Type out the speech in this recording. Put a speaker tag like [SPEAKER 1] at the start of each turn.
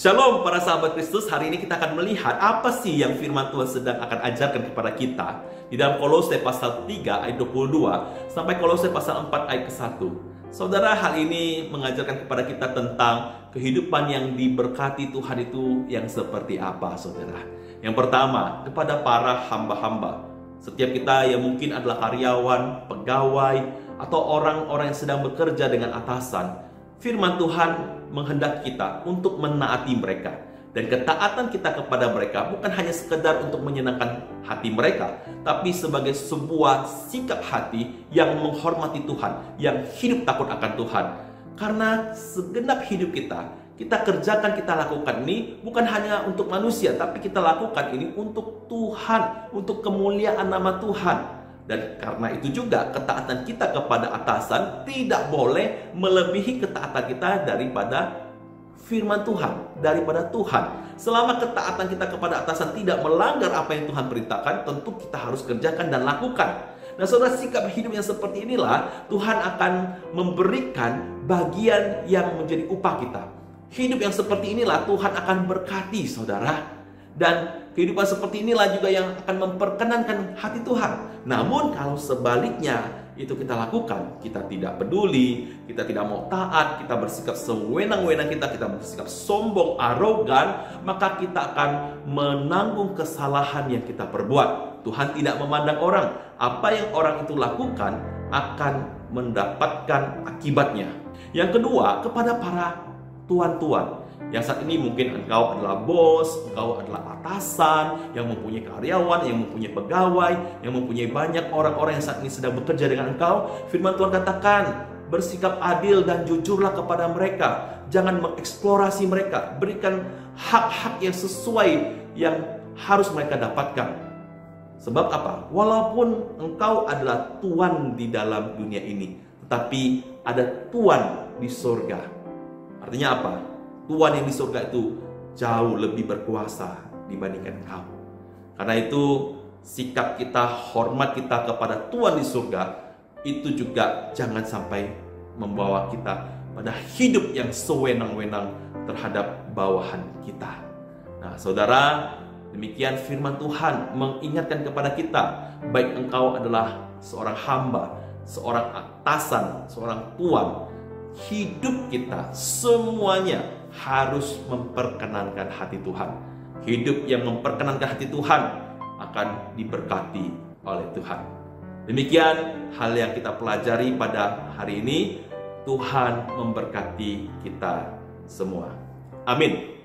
[SPEAKER 1] Shalom para sahabat Kristus, hari ini kita akan melihat apa sih yang firman Tuhan sedang akan ajarkan kepada kita di dalam Kolose pasal 3 ayat 22 sampai Kolose pasal 4 ayat ke-1. Saudara, hal ini mengajarkan kepada kita tentang kehidupan yang diberkati Tuhan itu yang seperti apa, saudara. Yang pertama, kepada para hamba-hamba. Setiap kita yang mungkin adalah karyawan, pegawai, atau orang-orang yang sedang bekerja dengan atasan, firman Tuhan menghendaki kita untuk menaati mereka. Dan ketaatan kita kepada mereka bukan hanya sekedar untuk menyenangkan hati mereka, tapi sebagai sebuah sikap hati yang menghormati Tuhan, yang hidup takut akan Tuhan. Karena segenap hidup kita kerjakan, kita lakukan ini bukan hanya untuk manusia, tapi kita lakukan ini untuk Tuhan, untuk kemuliaan nama Tuhan. Dan karena itu juga ketaatan kita kepada atasan tidak boleh melebihi ketaatan kita daripada firman Tuhan, daripada Tuhan. Selama ketaatan kita kepada atasan tidak melanggar apa yang Tuhan perintahkan, tentu kita harus kerjakan dan lakukan. Nah, saudara, sikap hidup yang seperti inilah Tuhan akan memberikan bagian yang menjadi upah kita. Hidup yang seperti inilah Tuhan akan berkati, saudara. Dan kehidupan seperti inilah juga yang akan memperkenankan hati Tuhan. Namun kalau sebaliknya itu kita lakukan, kita tidak peduli, kita tidak mau taat, kita bersikap sewenang-wenang, kita bersikap sombong, arogan, maka kita akan menanggung kesalahan yang kita perbuat. Tuhan tidak memandang orang. Apa yang orang itu lakukan akan mendapatkan akibatnya. Yang kedua, kepada para tuan-tuan. Yang saat ini mungkin engkau adalah bos, engkau adalah atasan, yang mempunyai karyawan, yang mempunyai pegawai, yang mempunyai banyak orang-orang yang saat ini sedang bekerja dengan engkau. Firman Tuhan katakan, bersikap adil dan jujurlah kepada mereka. Jangan mengeksplorasi mereka. Berikan hak-hak yang sesuai yang harus mereka dapatkan. Sebab apa? Walaupun engkau adalah tuan di dalam dunia ini, tetapi ada tuan di surga. Artinya apa? Tuhan yang di surga itu jauh lebih berkuasa dibandingkan engkau. Karena itu sikap kita, hormat kita kepada Tuhan di surga itu juga jangan sampai membawa kita pada hidup yang sewenang-wenang terhadap bawahan kita. Nah, saudara, demikian firman Tuhan mengingatkan kepada kita, baik engkau adalah seorang hamba, seorang atasan, seorang tuan, hidup kita semuanya harus memperkenankan hati Tuhan. Hidup yang memperkenankan hati Tuhan akan diberkati oleh Tuhan. Demikian hal yang kita pelajari pada hari ini. Tuhan memberkati kita semua. Amin.